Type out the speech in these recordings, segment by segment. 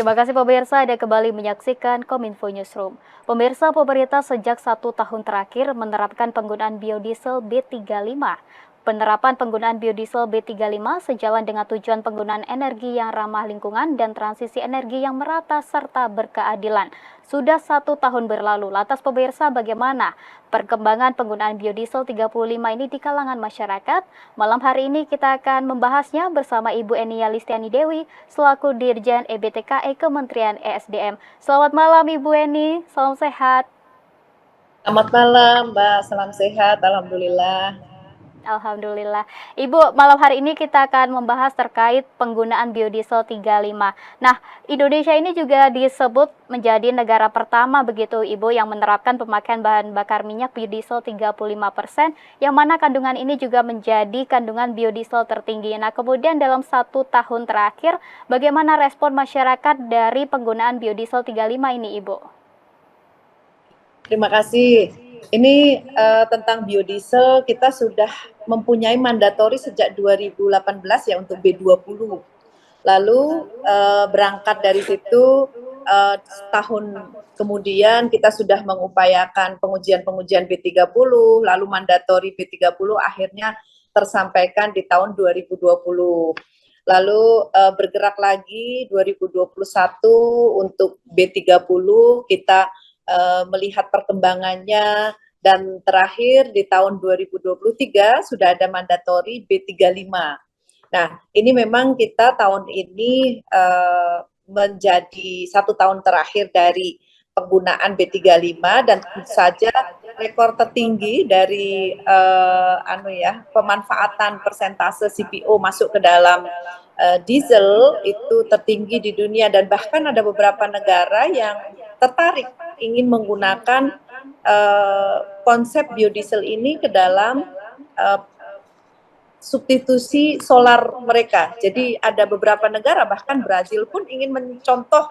Terima kasih pemirsa, Anda kembali menyaksikan Kominfo Newsroom. Pemirsa, pemerintah sejak 1 tahun terakhir menerapkan penggunaan biodiesel B35. Penerapan penggunaan biodiesel B35 sejalan dengan tujuan penggunaan energi yang ramah lingkungan dan transisi energi yang merata serta berkeadilan. Sudah 1 tahun berlalu, lantas pemirsa bagaimana perkembangan penggunaan biodiesel 35 ini di kalangan masyarakat? Malam hari ini kita akan membahasnya bersama Ibu Enia Listiani Dewi selaku Dirjen EBTKE Kementerian ESDM. Selamat malam Ibu Eni, salam sehat. Selamat malam Mbak, salam sehat, Alhamdulillah. Alhamdulillah. Ibu, malam hari ini kita akan membahas terkait penggunaan biodiesel 35. Nah, Indonesia ini juga disebut menjadi negara pertama begitu Ibu yang menerapkan pemakaian bahan bakar minyak biodiesel 35%, yang mana kandungan ini juga menjadi kandungan biodiesel tertinggi. Nah, kemudian dalam 1 tahun terakhir, bagaimana respon masyarakat dari penggunaan biodiesel 35 ini Ibu? Terima kasih. Ini tentang biodiesel kita sudah mempunyai mandatori sejak 2018 ya untuk B20. Lalu berangkat dari situ tahun kemudian kita sudah mengupayakan pengujian-pengujian B30, lalu mandatori B30 akhirnya tersampaikan di tahun 2020. Lalu bergerak lagi 2021 untuk B30 kita melihat perkembangannya, dan terakhir di tahun 2023 sudah ada mandatori B35. Nah, ini memang kita tahun ini menjadi 1 tahun terakhir dari penggunaan B35 dan tentu saja rekor tertinggi dari pemanfaatan persentase CPO masuk ke dalam diesel itu tertinggi di dunia, dan bahkan ada beberapa negara yang tertarik ingin menggunakan konsep biodiesel ini ke dalam substitusi solar mereka. Jadi ada beberapa negara, bahkan Brazil pun ingin mencontoh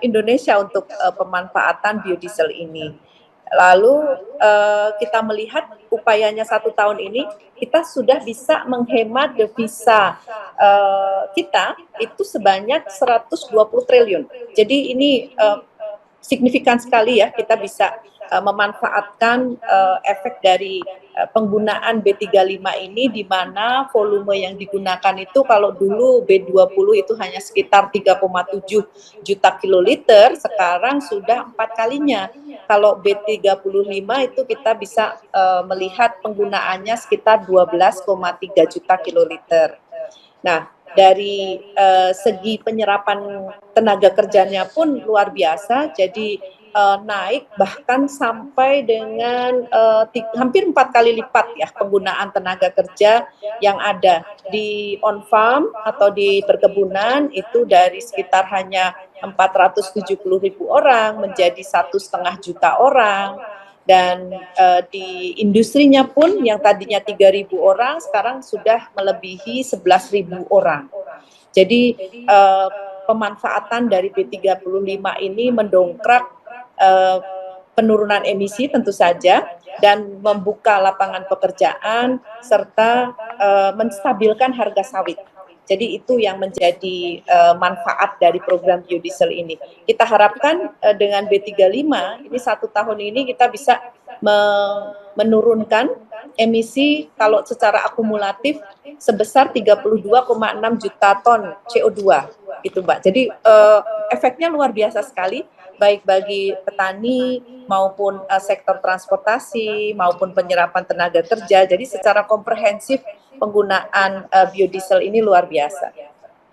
Indonesia untuk pemanfaatan biodiesel ini. Lalu kita melihat upayanya 1 tahun ini, kita sudah bisa menghemat devisa kita itu sebanyak 120 triliun. Jadi ini signifikan sekali ya, kita bisa memanfaatkan efek dari penggunaan B35 ini, di mana volume yang digunakan itu kalau dulu B20 itu hanya sekitar 3,7 juta kiloliter, sekarang sudah 4 kalinya. Kalau B35 itu kita bisa melihat penggunaannya sekitar 12,3 juta kiloliter. Nah, dari segi penyerapan tenaga kerjanya pun luar biasa, jadi naik bahkan sampai dengan hampir 4 kali lipat ya penggunaan tenaga kerja yang ada di on farm atau di perkebunan, itu dari sekitar hanya 470.000 orang menjadi 1,5 juta orang. Dan di industrinya pun yang tadinya 3.000 orang sekarang sudah melebihi 11.000 orang. Jadi pemanfaatan dari B35 ini mendongkrak penurunan emisi tentu saja, dan membuka lapangan pekerjaan serta menstabilkan harga sawit. Jadi itu yang menjadi manfaat dari program biodiesel ini. Kita harapkan dengan B35 ini 1 tahun ini kita bisa menurunkan emisi kalau secara akumulatif sebesar 32,6 juta ton CO2 gitu Mbak. Jadi efeknya luar biasa sekali, baik bagi petani maupun sektor transportasi maupun penyerapan tenaga kerja. Jadi secara komprehensif penggunaan biodiesel ini luar biasa.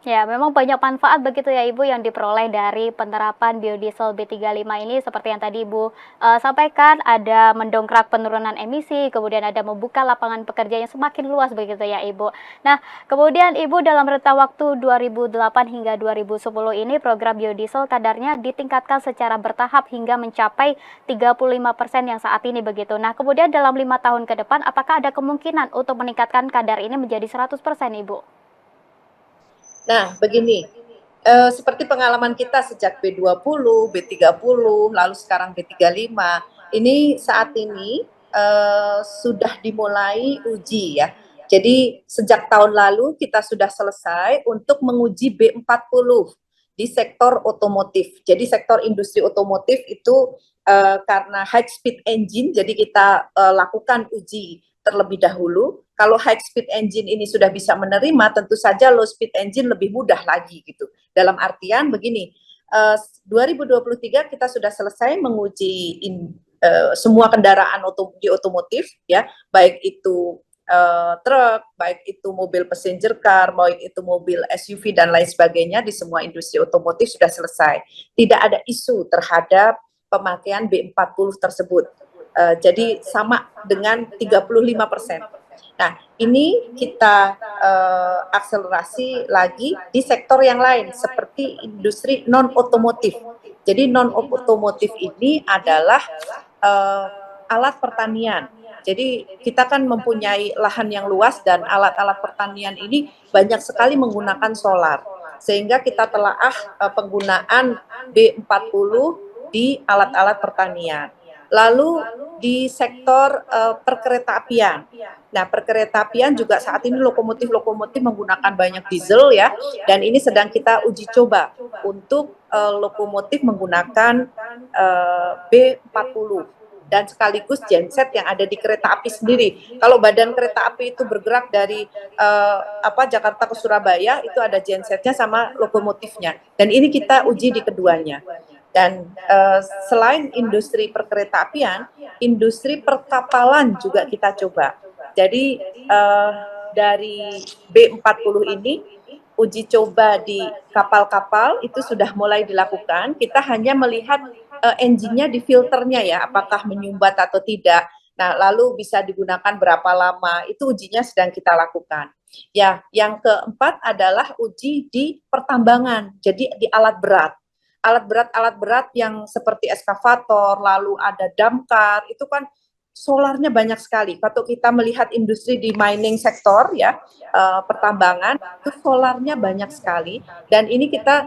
Ya, memang banyak manfaat begitu ya Ibu yang diperoleh dari penerapan biodiesel B35 ini, seperti yang tadi Ibu sampaikan, ada mendongkrak penurunan emisi, kemudian ada membuka lapangan pekerjaan yang semakin luas begitu ya Ibu. Nah, kemudian Ibu dalam rentang waktu 2008 hingga 2010 ini program biodiesel kadarnya ditingkatkan secara bertahap hingga mencapai 35% yang saat ini begitu. Nah, kemudian dalam 5 tahun ke depan apakah ada kemungkinan untuk meningkatkan kadar ini menjadi 100% Ibu? Nah, begini, seperti pengalaman kita sejak B20, B30, lalu sekarang B35, ini saat ini sudah dimulai uji ya. Jadi sejak tahun lalu kita sudah selesai untuk menguji B40. di sektor otomotif. Jadi sektor industri otomotif itu karena high speed engine, jadi kita lakukan uji terlebih dahulu. Kalau high speed engine ini sudah bisa menerima, tentu saja low speed engine lebih mudah lagi gitu. Dalam artian begini, 2023 kita sudah selesai menguji semua kendaraan di otomotif, ya, baik itu truk, baik itu mobil passenger car, baik itu mobil SUV dan lain sebagainya di semua industri otomotif sudah selesai. Tidak ada isu terhadap pemakaian B40 tersebut. Jadi sama dengan 35%. Nah, ini kita akselerasi lagi di sektor yang lain seperti industri non otomotif. Jadi non otomotif ini adalah alat pertanian. Jadi kita kan mempunyai lahan yang luas dan alat-alat pertanian ini banyak sekali menggunakan solar. Sehingga kita telaah penggunaan B40 di alat-alat pertanian. Lalu di sektor perkeretaapian. Nah, perkeretaapian juga saat ini lokomotif-lokomotif menggunakan banyak diesel ya, dan ini sedang kita uji coba untuk lokomotif menggunakan B40 dan sekaligus genset yang ada di kereta api sendiri. Kalau badan kereta api itu bergerak dari Jakarta ke Surabaya, itu ada gensetnya sama lokomotifnya. Dan ini kita uji di keduanya. Dan selain industri perkeretaapian, industri perkapalan juga kita coba. Jadi dari B40 ini uji coba di kapal-kapal itu sudah mulai dilakukan. Kita hanya melihat engine-nya di filternya ya, apakah menyumbat atau tidak. Nah, lalu bisa digunakan berapa lama, itu ujinya sedang kita lakukan. Ya, yang keempat adalah uji di pertambangan, jadi di alat berat. Alat berat yang seperti eskavator, lalu ada damkar, itu kan solarnya banyak sekali. Kalau kita melihat industri di mining sektor ya, pertambangan, itu solarnya banyak sekali. Dan ini kita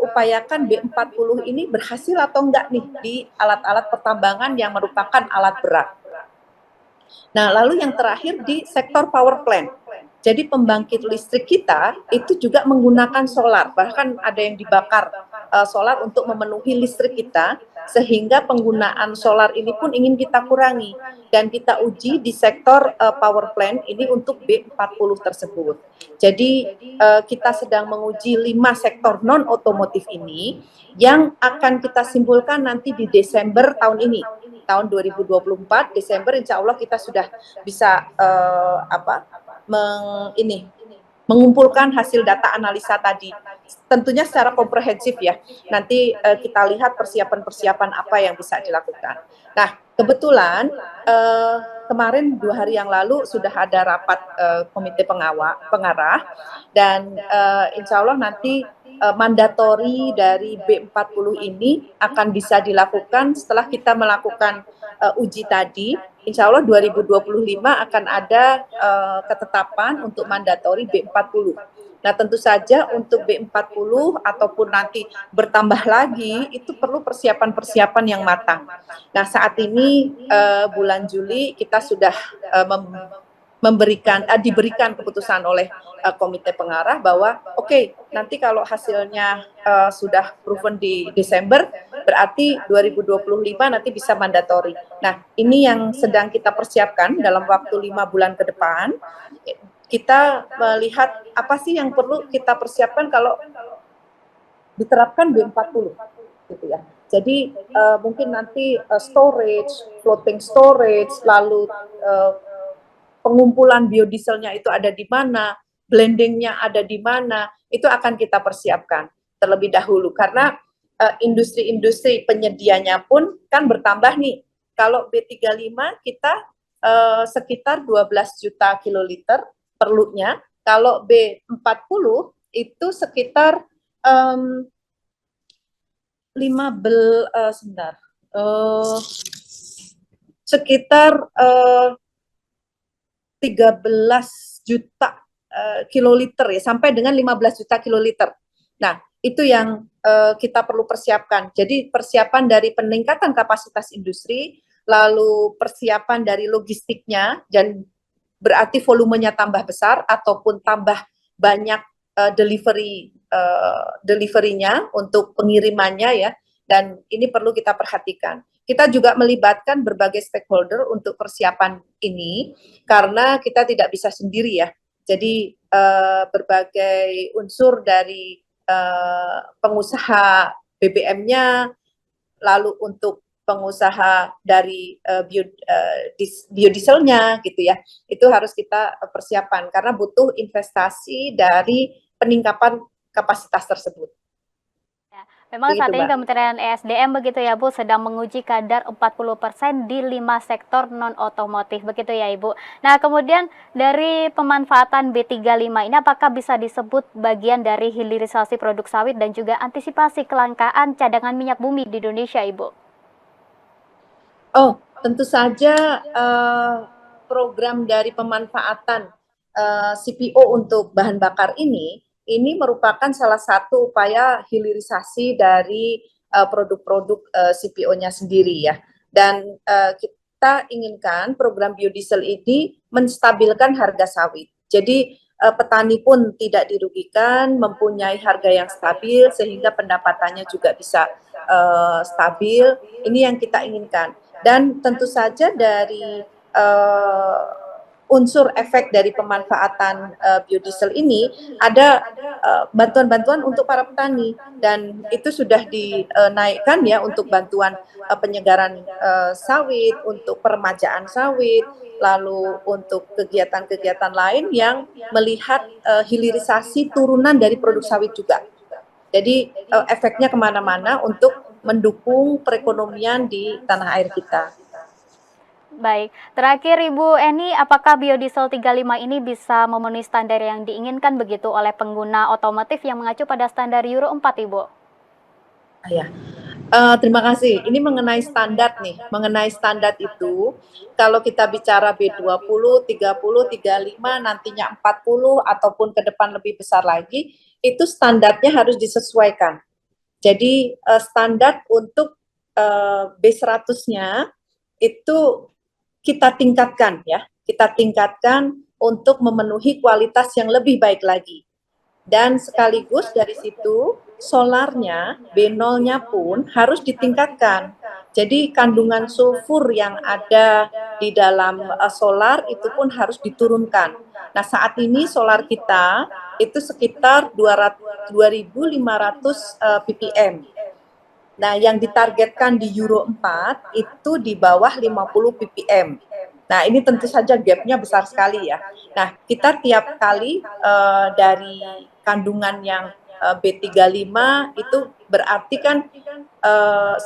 upayakan B40 ini berhasil atau enggak nih di alat-alat pertambangan yang merupakan alat berat. Nah, lalu yang terakhir di sektor power plant. Jadi pembangkit listrik kita itu juga menggunakan solar, bahkan ada yang dibakar solar untuk memenuhi listrik kita, sehingga penggunaan solar ini pun ingin kita kurangi. Dan kita uji di sektor power plant ini untuk B40 tersebut. Jadi kita sedang menguji 5 sektor non-otomotif ini yang akan kita simpulkan nanti di Desember tahun ini. Tahun 2024 Desember insya Allah kita sudah bisa mengumpulkan hasil data analisa tadi, tentunya secara komprehensif ya. Nanti kita lihat persiapan-persiapan apa yang bisa dilakukan. Nah, kebetulan kemarin 2 hari yang lalu sudah ada rapat komite pengarah dan insya Allah nanti mandatori dari B40 ini akan bisa dilakukan setelah kita melakukan uji tadi. Insya Allah 2025 akan ada ketetapan untuk mandatori B40. Nah, tentu saja untuk B40 ataupun nanti bertambah lagi itu perlu persiapan-persiapan yang matang. Nah, saat ini bulan Juli kita sudah diberikan keputusan oleh komite pengarah bahwa oke, nanti kalau hasilnya sudah proven di Desember berarti 2025 nanti bisa mandatori. Nah, ini yang sedang kita persiapkan dalam waktu 5 bulan ke depan. Kita melihat apa sih yang perlu kita persiapkan kalau diterapkan B40 gitu ya. Jadi mungkin nanti storage, floating storage, lalu pengumpulan biodieselnya itu ada di mana, blendingnya ada di mana, itu akan kita persiapkan terlebih dahulu karena industri-industri penyedianya pun kan bertambah nih. Kalau B35 kita sekitar 12 juta kiloliter perlunya, kalau B40 itu sekitar 13 juta kiloliter ya, sampai dengan 15 juta kiloliter. Nah, itu yang kita perlu persiapkan. Jadi persiapan dari peningkatan kapasitas industri, lalu persiapan dari logistiknya, dan berarti volumenya tambah besar ataupun tambah banyak deliverynya, untuk pengirimannya ya, dan ini perlu kita perhatikan. Kita juga melibatkan berbagai stakeholder untuk persiapan ini karena kita tidak bisa sendiri ya. Jadi berbagai unsur dari pengusaha BBM-nya, lalu untuk pengusaha dari biodieselnya gitu ya, itu harus kita persiapan karena butuh investasi dari peningkatan kapasitas tersebut. Ya, memang saat Begitu, ini Mbak. Kementerian ESDM begitu ya Bu, sedang menguji kadar 40% di 5 sektor non-otomotif, begitu ya Ibu. Nah kemudian dari pemanfaatan B35 ini apakah bisa disebut bagian dari hilirisasi produk sawit dan juga antisipasi kelangkaan cadangan minyak bumi di Indonesia Ibu? Oh, tentu saja program dari pemanfaatan CPO untuk bahan bakar ini merupakan salah satu upaya hilirisasi dari produk-produk CPO-nya sendiri ya. Dan kita inginkan program biodiesel ini menstabilkan harga sawit. Jadi petani pun tidak dirugikan, mempunyai harga yang stabil sehingga pendapatannya juga bisa stabil. Ini yang kita inginkan. Dan tentu saja dari unsur efek dari pemanfaatan biodiesel ini ada bantuan-bantuan untuk para petani, dan itu sudah dinaikkan ya untuk bantuan penyegaran sawit, untuk peremajaan sawit, lalu untuk kegiatan-kegiatan lain yang melihat hilirisasi turunan dari produk sawit juga. Jadi efeknya kemana-mana untuk mendukung perekonomian di tanah air kita. Baik, terakhir Ibu Eni, apakah biodiesel 35 ini bisa memenuhi standar yang diinginkan begitu oleh pengguna otomotif yang mengacu pada standar Euro 4 Ibu? Ya, terima kasih. Ini mengenai standar nih, mengenai standar itu, kalau kita bicara B20, 30, 35, nantinya 40, ataupun ke depan lebih besar lagi, itu standarnya harus disesuaikan. Jadi standar untuk B100-nya itu kita tingkatkan ya, kita tingkatkan untuk memenuhi kualitas yang lebih baik lagi. Dan sekaligus dari situ solarnya, B0-nya pun harus ditingkatkan. Jadi kandungan sulfur yang ada di dalam solar itu pun harus diturunkan. Nah, saat ini solar kita itu sekitar 2.500 ppm. Nah, yang ditargetkan di Euro 4 itu di bawah 50 ppm. Nah, ini tentu saja gapnya besar sekali ya. Nah, kita tiap kali dari kandungan yang B35 itu berarti kan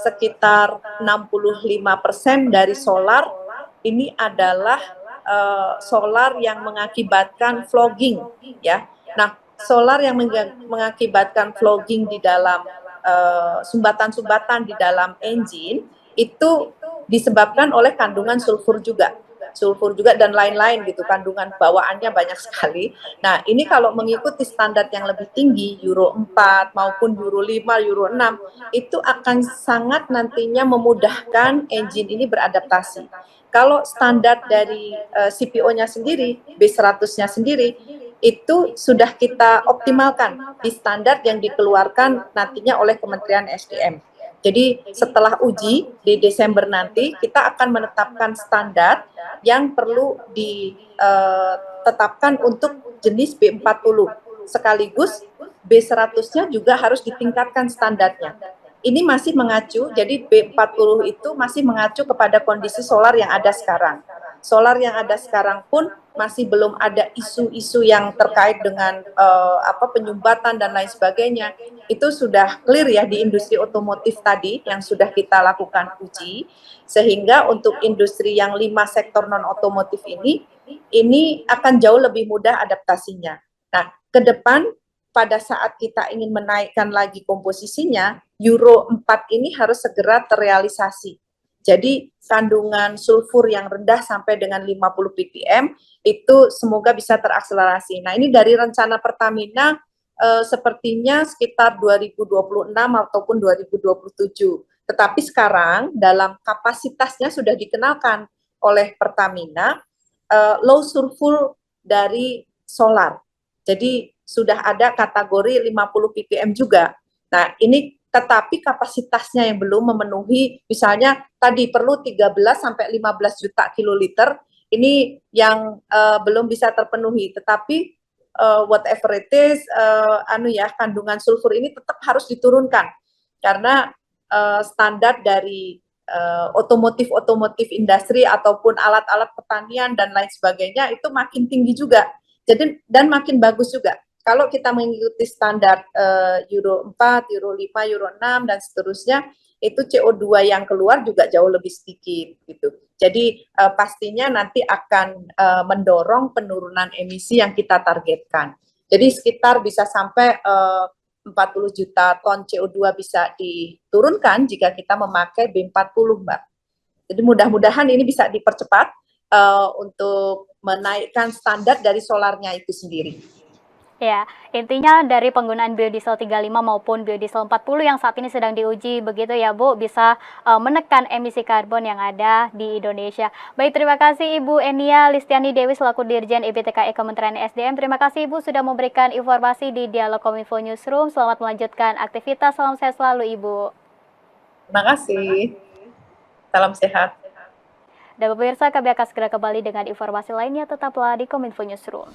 sekitar 65% dari solar ini adalah solar yang mengakibatkan flogging ya. Nah, solar yang mengakibatkan flogging di dalam sumbatan-sumbatan di dalam engine itu disebabkan oleh kandungan sulfur juga dan lain-lain gitu, kandungan bawaannya banyak sekali. Nah, ini kalau mengikuti standar yang lebih tinggi Euro 4 maupun Euro 5, Euro 6 itu akan sangat nantinya memudahkan engine ini beradaptasi. Kalau standar dari CPO-nya sendiri, B100-nya sendiri itu sudah kita optimalkan di standar yang dikeluarkan nantinya oleh Kementerian SDM. Jadi setelah uji di Desember nanti kita akan menetapkan standar yang perlu ditetapkan untuk jenis B40. Sekaligus B100-nya juga harus ditingkatkan standarnya. Ini masih mengacu, jadi B40 itu masih mengacu kepada kondisi solar yang ada sekarang. Solar yang ada sekarang pun masih belum ada isu-isu yang terkait dengan penyumbatan dan lain sebagainya. Itu sudah clear ya di industri otomotif tadi yang sudah kita lakukan uji, sehingga untuk industri yang 5 sektor non otomotif ini akan jauh lebih mudah adaptasinya. Nah, ke depan pada saat kita ingin menaikkan lagi komposisinya, Euro 4 ini harus segera terrealisasi. Jadi kandungan sulfur yang rendah sampai dengan 50 ppm itu semoga bisa terakselerasi. Nah, ini dari rencana Pertamina sepertinya sekitar 2026 ataupun 2027. Tetapi sekarang dalam kapasitasnya sudah dikenalkan oleh Pertamina low sulfur dari solar. Jadi sudah ada kategori 50 ppm juga. Nah, ini tetapi kapasitasnya yang belum memenuhi, misalnya tadi perlu 13 sampai 15 juta kiloliter, ini yang belum bisa terpenuhi. Tetapi whatever it is, kandungan sulfur ini tetap harus diturunkan karena standar dari otomotif industri ataupun alat-alat pertanian dan lain sebagainya itu makin tinggi juga. Jadi dan makin bagus juga. Kalau kita mengikuti standar Euro 4, Euro 5, Euro 6 dan seterusnya, itu CO2 yang keluar juga jauh lebih sedikit gitu. Jadi pastinya nanti akan mendorong penurunan emisi yang kita targetkan. Jadi sekitar bisa sampai 40 juta ton CO2 bisa diturunkan jika kita memakai B40, Mbak. Jadi mudah-mudahan ini bisa dipercepat untuk menaikkan standar dari solarnya itu sendiri. Ya, intinya dari penggunaan biodiesel 35 maupun biodiesel 40 yang saat ini sedang diuji begitu ya Bu, bisa menekan emisi karbon yang ada di Indonesia. Baik, terima kasih Ibu Enia Listiani Dewi selaku Dirjen EBTKE Kementerian SDM. Terima kasih Ibu sudah memberikan informasi di Dialog Kominfo Newsroom. Selamat melanjutkan aktivitas. Salam sehat selalu Ibu. Terima kasih. Salam sehat. Dan pemirsa, kami akan segera kembali dengan informasi lainnya. Tetaplah di Kominfo Newsroom.